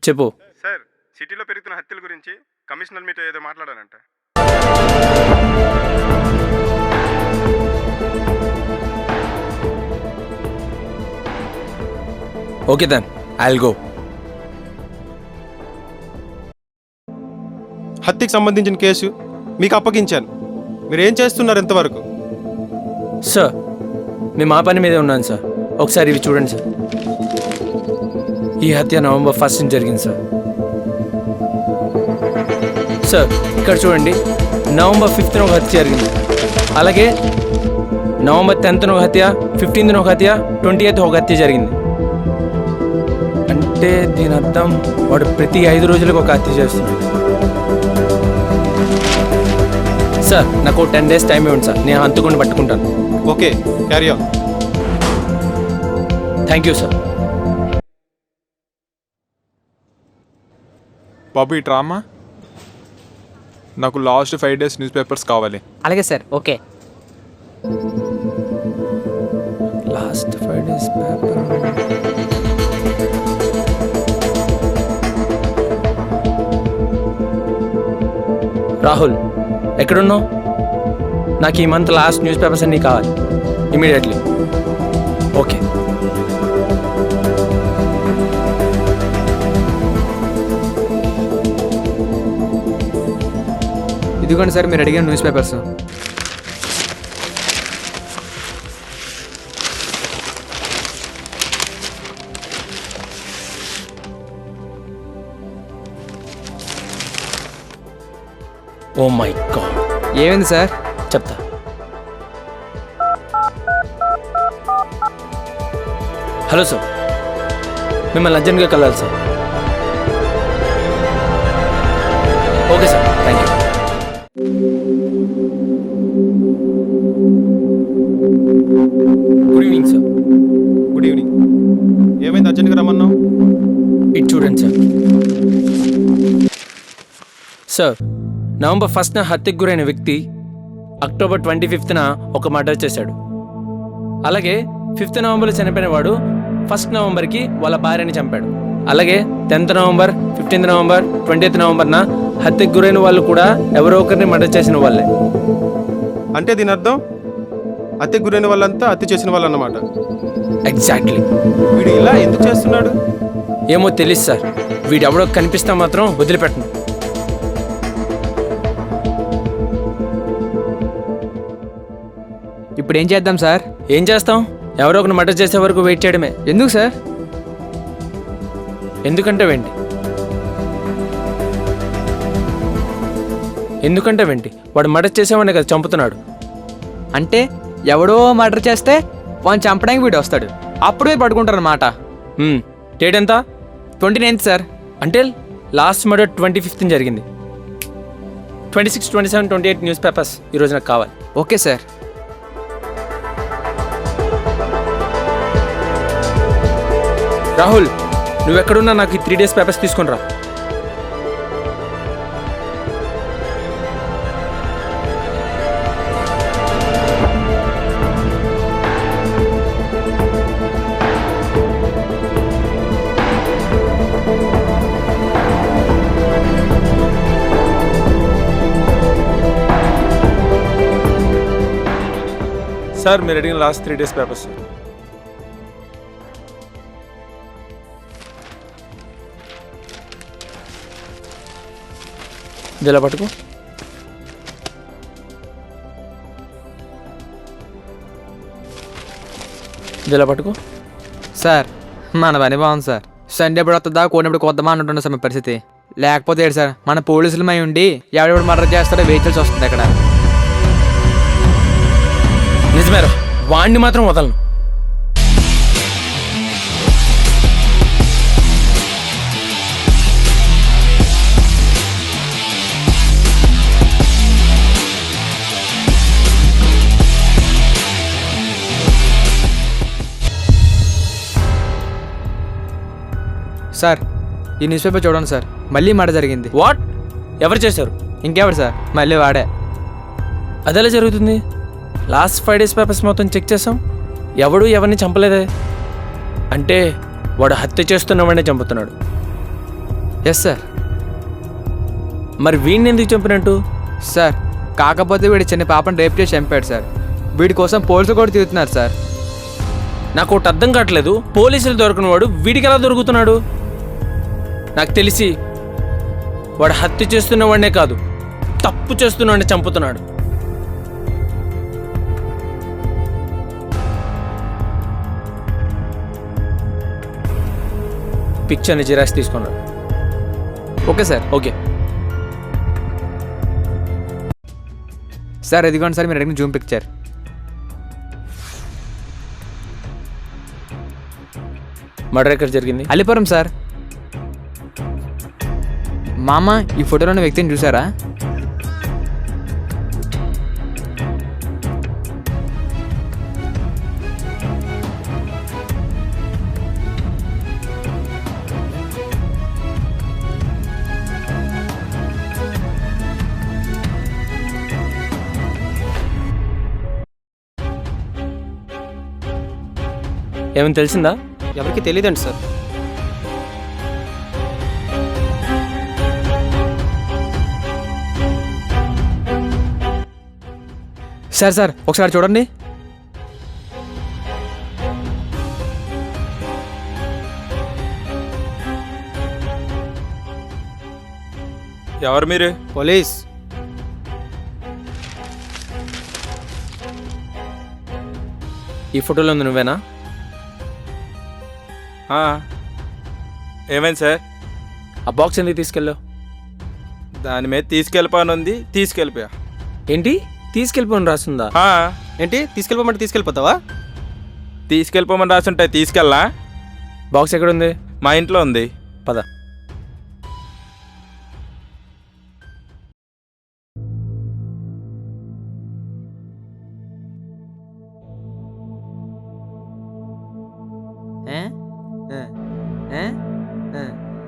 చెప్పు. సార్, సిటీలో పెరుగుతున్న హత్యల గురించి కమిషనర్ మీతో ఏదో మాట్లాడాలంట. Okay then I'll go. హత్యకి సంబంధించిన కేసు మీకు అప్పగించాను. మీరు ఏం చేస్తున్నారు ఎంతవరకు? సార్, మేము మా పని మీదే ఉన్నాను సార్. ఒకసారి ఇవి చూడండి సార్. ఈ హత్య November 1st జరిగింది సార్. సార్, ఇక్కడ చూడండి. November 5th ఒక హత్య జరిగింది. అలాగే November 10th ఒక హత్య, 15th ఒక హత్య, 28th ఒక హత్య జరిగింది. అంటే దీని అర్థం వాడు ప్రతి 5 రోజులకు ఒక హత్య చేస్తున్నాడు. సార్, నాకు 10 days టైం ఇవ్వండి సార్. నేను హంతకుడిని పట్టుకుంటాను. Okay, carry on. Thank you sir. బాబు ఈ డ్రామా నాకు లాస్ట్ 5 days న్యూస్ పేపర్స్ కావాలి. అలాగే sir. Okay. Last 5 days paper. Rahul, ఎక్కడున్నావు? నాకు ఈ మంత్ లాస్ట్ న్యూస్ పేపర్స్ అన్నీ కావాలి ఇమీడియట్లీ. ఓకే. ఇదిగోండి సార్ మీరు అడిగిన newspapers. Oh my god. ఏమైంది సార్? చెప్తా. హలో సార్, మిమ్మల్ని అర్జెంట్గా కలాలి sir. Okay sir, thank you. Good evening sir. Good evening. ఏమైంది అర్జెంట్గా రమ్మన్నావు? ఇటు చూడండి సార్. సార్, November 1st హత్యకు గురైన వ్యక్తి October 25th ఒక మర్డర్ చేశాడు. అలాగే 5th November చనిపోయిన వాడు 1st November వాళ్ళ భార్యని చంపాడు. అలాగే 10th November, 15th November, 20th November హత్యకు గురైన వాళ్ళు కూడా ఎవరో ఒకరిని మర్డర్ చేసిన వాళ్ళే. అంటే దీని అర్థం హత్యకు గురైన వాళ్ళంతా హత్య చేసిన వాళ్ళు అన్నమాట. ఎగ్జాక్ట్లీ. వీడు ఇలా ఎందుకు చేస్తున్నాడు? ఏమో తెలియదు సార్. వీడెవడో కనిపిస్తా మాత్రం వదిలిపెట్టను. ఇప్పుడు ఏం చేద్దాం సార్? ఏం చేస్తాం? ఎవరో ఒకరిని మర్డర్ చేసే వరకు వెయిట్ చేయడమే. ఎందుకు సార్? ఎందుకంటే వాడు మర్డర్ చేసేవాడిని కదా చంపుతున్నాడు. అంటే ఎవడో మర్డర్ చేస్తే వాడిని చంపడానికి వీడు వస్తాడు. అప్పుడు మీరు పడుకుంటారు అన్నమాట. డేట్ ఎంత? 29th sir. అంటే లాస్ట్ మర్డర్ 25th జరిగింది. 26, 27, 28 న్యూస్ పేపర్స్ ఈరోజు నాకు కావాలి. Okay sir. రాహుల్, నువ్వెక్కడున్నా నాకు ఈ 3 days పేపర్స్ తీసుకుని రా. సార్ మీరు అడిగిన లాస్ట్ 3 days పేపర్స్. ఇలా పట్టుకో. ఇలా పట్టుకో. సార్ మన పని బాగుంది సార్. సండే ఎప్పుడు వస్తుందా కోడినప్పుడు కొద్దామా అంటుండే సార్ పరిస్థితి. లేకపోతే ఏంటి సార్, మన పోలీసులమై ఉండి ఎవడెప్పుడు మర్డర్ చేస్తాడో వెయిట్ చేసి వస్తుంది అక్కడ. నిజమేరా, వాణ్ణి మాత్రం వదలను. సార్ ఈ న్యూస్ పేపర్ చూడండి సార్. మళ్ళీ మర్డర్ జరిగింది. వాట్? ఎవరు చేశారు? ఇంకెవరు సార్? మళ్ళీ వాడే. అదెలా జరుగుతుంది? లాస్ట్ 5 days పేపర్స్ మొత్తం చెక్ చేసాం, ఎవడు ఎవరిని చంపలేదే. అంటే వాడు హత్య చేస్తున్నవాడినే చంపుతున్నాడు. Yes sir. మరి వీడిని ఎందుకు చంపినట్టు? సార్ కాకపోతే వీడి చిన్న పాపను రేప్ చేసి చంపాడు సార్. వీడి కోసం పోలీసులు కూడా తిరుగుతున్నారు సార్. నాకు ఒకటి అర్థం కావట్లేదు, పోలీసులు దొరకని వాడు వీడికి ఎలా దొరుకుతున్నాడు? నాకు తెలిసి వాడు హత్య చేస్తున్న వాడినే కాదు, తప్పు చేస్తున్నవాడిని చంపుతున్నాడు. పిక్చర్ని జిరాక్స్ తీసుకున్నాడు. Okay sir. ఓకే సార్ ఇదిగోండి సార్ మీరు అడిగిన జూమ్ పిక్చర్. మర్డర్ ఎక్కడ జరిగింది? అలిపురం సార్. మామ ఈ ఫోటోలో ఉన్న వ్యక్తిని చూసారా? ఏమైనా తెలిసిందా? ఎవరికి తెలియదండి సార్. సార్ సార్ ఒకసారి చూడండి. ఎవరు మీరు? పోలీస్. ఈ ఫోటోలో ఉంది నువ్వేనా? ఏమైంది సార్? ఆ బాక్స్ ఎందుకు తీసుకెళ్ళావు? దాని మీద తీసుకెళ్ళిపోనుంది, తీసుకెళ్ళిపోయా. ఏంటి తీసుకెళ్ళిపోని రాస్తుందా? ఏంటి తీసుకెళ్ళిపోమంటే తీసుకెళ్ళిపోతావా? తీసుకెళ్ళిపోమని రాసుంటాయి, తీసుకెళ్ళా. బాక్స్ ఎక్కడుంది? మా ఇంట్లో ఉంది. పద.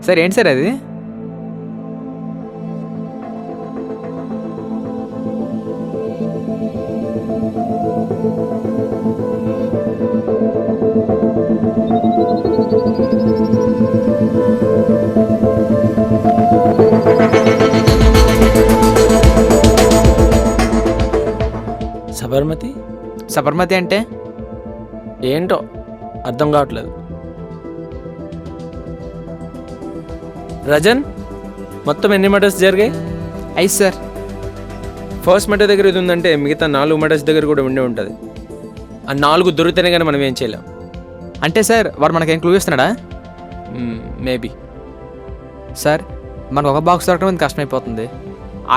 సార్ ఏంటి సార్ అది? సబర్మతి? సబర్మతి అంటే ఏంటో అర్థం కావట్లేదు. రజన్, మొత్తం ఎన్ని మర్డర్స్ జరిగాయి? 5 సార్. ఫస్ట్ మర్డర్ దగ్గర ఇది ఉందంటే మిగతా 4 మర్డర్స్ దగ్గర కూడా ఉండే ఉంటుంది. ఆ 4 దొరికితేనే కానీ మనం ఏం చేయలేం. అంటే సార్ వాడు మనకేం క్లూ ఇస్తున్నాడా? మేబీ. సార్ మనకు ఒక బాక్స్ దొరకడం కష్టమైపోతుంది,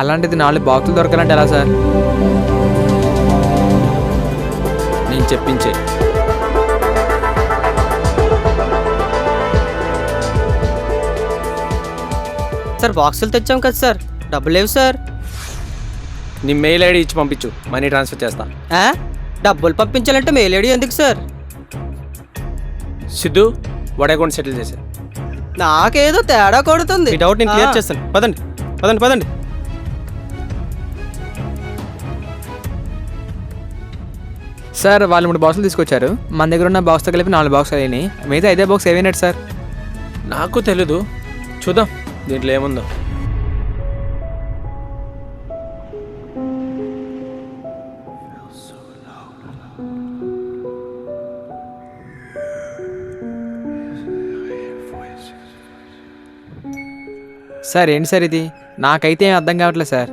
అలాంటిది 4 బాక్సులు దొరకాలంటే ఎలా సార్? నేను చెప్పించే. సార్ బాక్సులు తెచ్చాం కదా సార్, డబ్బులు లేవు సార్. నీ మెయిల్ ఐడి ఇచ్చి పంపించు, మనీ ట్రాన్స్ఫర్ చేస్తా. డబ్బులు పంపించాలంటే మెయిల్ ఐడి ఎందుకు సార్? సిద్ధు, వాడి అకౌంట్ సెటిల్ చేసా. నాకేదో తేడా కొడుతుంది. ఈ డౌట్ నేను క్లియర్ చేస్తాను. పదండి పదండి పదండి. సార్ వాళ్ళు 3 బాక్సులు తీసుకొచ్చారు, మన దగ్గర ఉన్న బాక్స్తో కలిపి 4 బాక్సులు అయినాయి, మిగతా 5 బాక్స్ ఏమైనట్టు సార్? నాకు తెలీదు, చూద్దాం దీంట్లో ఏముందో. సార్ ఏంటి సార్ ఇది? నాకైతే ఏం అర్థం కావట్లేదు సార్.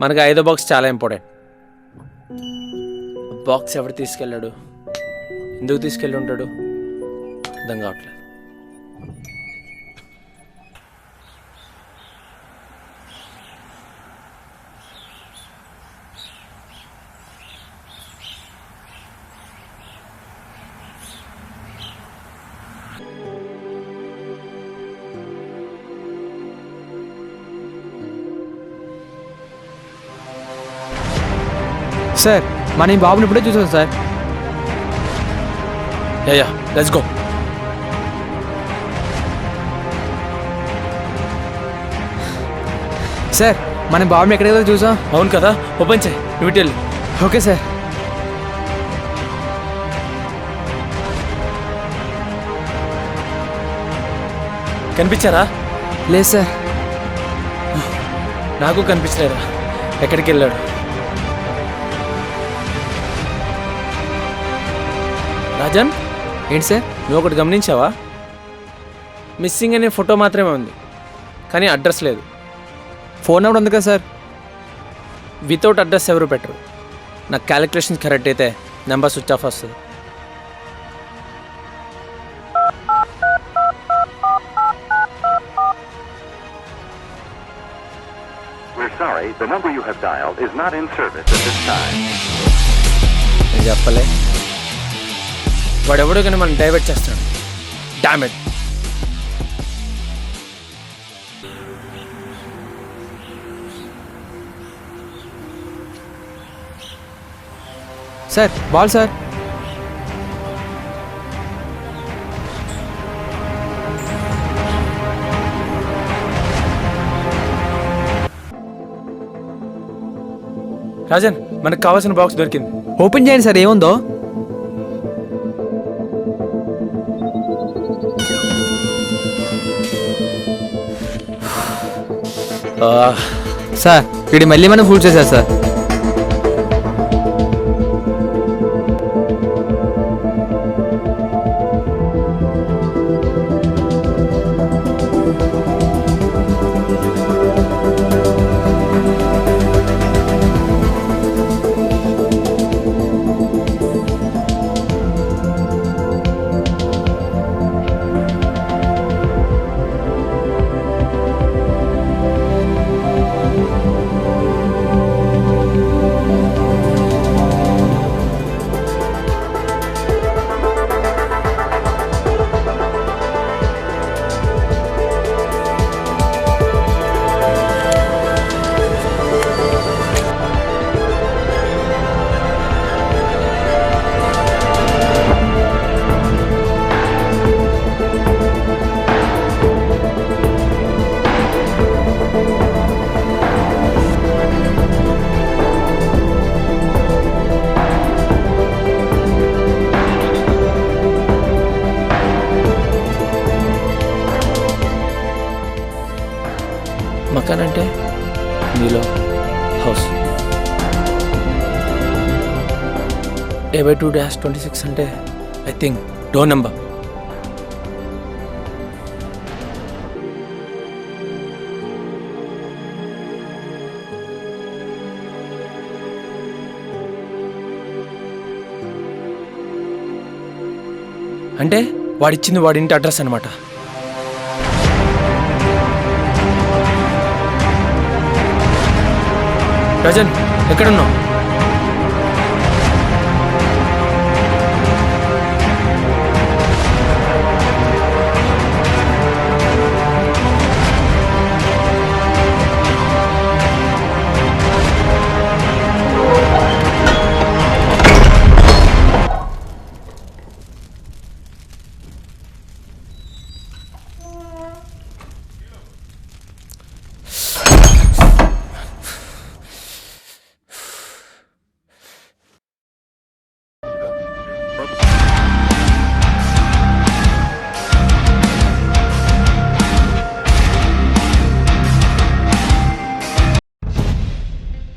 మనకి 5వ బాక్స్ చాలా ఇంపార్టెంట్. బాక్స్ ఎవరు తీసుకెళ్ళాడు, ఎందుకు తీసుకెళ్ళి ఉంటాడు అర్థం కావట్లేదు. సార్ మన ఈ బాబుని ఇప్పుడే చూసాం sir. Yeah let's go. Sir మన బాబుని ఎక్కడైతే చూసాం. అవును కదా, ఓపెన్ చేయి, నువ్వు ఇటు వెళ్ళు. Okay sir. కనిపించారా? లేదు సార్. నాకు కనిపించలేదా? ఎక్కడికి వెళ్ళాడు? రాజన్, ఏంటి సార్? నువ్వు ఒకటి గమనించావా? మిస్సింగ్ అనే ఫోటో మాత్రమే ఉంది, కానీ అడ్రస్ లేదు. ఫోన్ నెంబర్ ఉంది కదా సార్? వితౌట్ అడ్రస్ ఎవరు పెట్టరు. నా క్యాలిక్యులేషన్స్ కరెక్ట్ అయితే నెంబర్ స్విచ్ ఆఫ్ వస్తుంది. We're sorry, the number you have dialed is not in service at this time. నేను చెప్పలే, వాడెవడో కానీ మనం డైవర్ట్ చేస్తాడు. Damn it. Sir ball sir. Rajan, మనకు కావాల్సిన బాక్స్ దొరికింది. ఓపెన్ చేయండి సార్, ఏముందో. సార్ వీడి మళ్ళీ మనం ఫుల్ చేశారు సార్. మకాన్ అంటే నీలో హౌస్. A/2-26 అంటే ఐ థింక్ డోర్ నెంబర్. అంటే వాడిచ్చింది వాడింటి అడ్రస్ అనమాట. రాజన్, ఎక్కడున్నావు?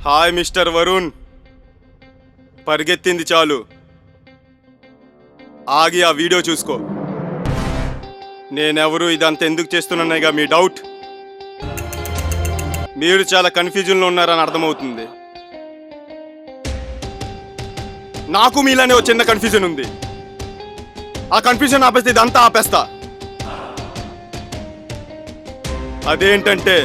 హాయ్ మిస్టర్ వరుణ్, పరిగెత్తింది చాలు, ఆగి ఆ వీడియో చూసుకో. నేనెవరు, ఇదంతా ఎందుకు చేస్తున్నానేగా మీ డౌట్. మీరు చాలా కన్ఫ్యూజన్లో ఉన్నారని అర్థమవుతుంది. నాకు మీలానే ఒక చిన్న కన్ఫ్యూజన్ ఉంది. ఆ కన్ఫ్యూజన్ ఆపేస్తే ఇదంతా ఆపేస్తా. అదేంటంటే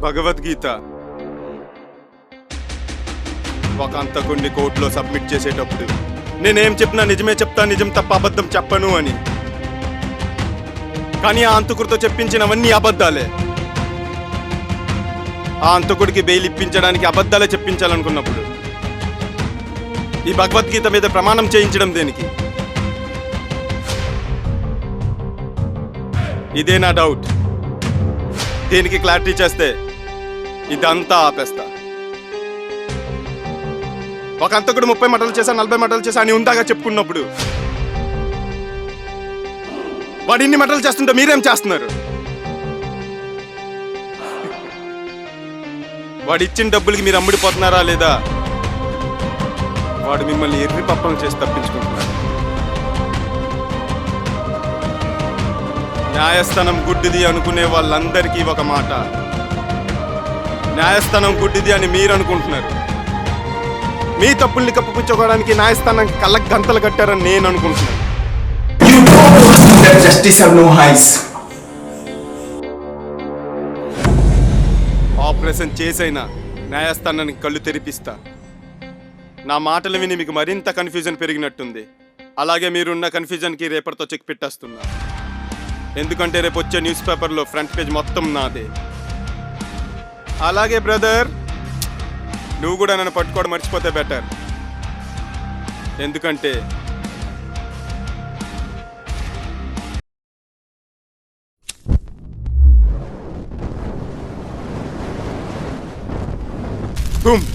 భగవద్గీత ఒక అంతకుడిని కోర్టులో సబ్మిట్ చేసేటప్పుడు నేనేం చెప్పినా నిజమే చెప్తా, నిజం తప్ప అబద్ధం చెప్పను అని. కానీ ఆ అంతకుడితో చెప్పించినవన్నీ అబద్ధాలే. ఆ అంతకుడికి బెయిల్ ఇప్పించడానికి అబద్ధాలే చెప్పించాలనుకున్నప్పుడు ఈ భగవద్గీత మీద ప్రమాణం చేయించడం దేనికి? ఇదే నా డౌట్. దీనికి క్లారిటీ చేస్తే ఇదంతా ఆపేస్తా. ఒక అంతకుడు 30 మటలు చేశా 40 మటలు చేశా అని ఉందాగా చెప్పుకున్నప్పుడు వాడు ఇన్ని మటలు చేస్తుంటే మీరేం చేస్తున్నారు? వాడు ఇచ్చిన డబ్బులకి మీరు అమ్ముడిపోతున్నారా లేదా? వాడు మిమ్మల్ని ఎర్రి పప్పలు చేసి తప్పించుకుంటున్నాడు. న్యాయస్థానం గుడ్డిది అనుకునే వాళ్ళందరికీ ఒక మాట, న్యాయస్థానం గుడ్డిది అని మీరు అనుకుంటున్నారు. మీ తప్పుల్ని కప్పిపుచ్చుకోవడానికి న్యాయస్థానానికి కళ్ళకి గంతలు కట్టారని నేను అనుకుంటున్నాను. That justice have no eyes. Operation చేసైనా న్యాయస్థానానికి కళ్ళు తెరిపిస్తా. నా మాటలు విని మీకు మరింత కన్ఫ్యూజన్ పెరిగినట్టుంది. అలాగే మీరున్న కన్ఫ్యూజన్కి రేపటితో చెక్ పెట్టేస్తున్నా. ఎందుకంటే రేపు వచ్చే న్యూస్ పేపర్లో ఫ్రంట్ పేజ్ మొత్తం నాదే. అలాగే బ్రదర్, నువ్వు కూడా నన్ను పట్టుకోవడం మర్చిపోతే బెటర్. ఎందుకంటే బూమ్.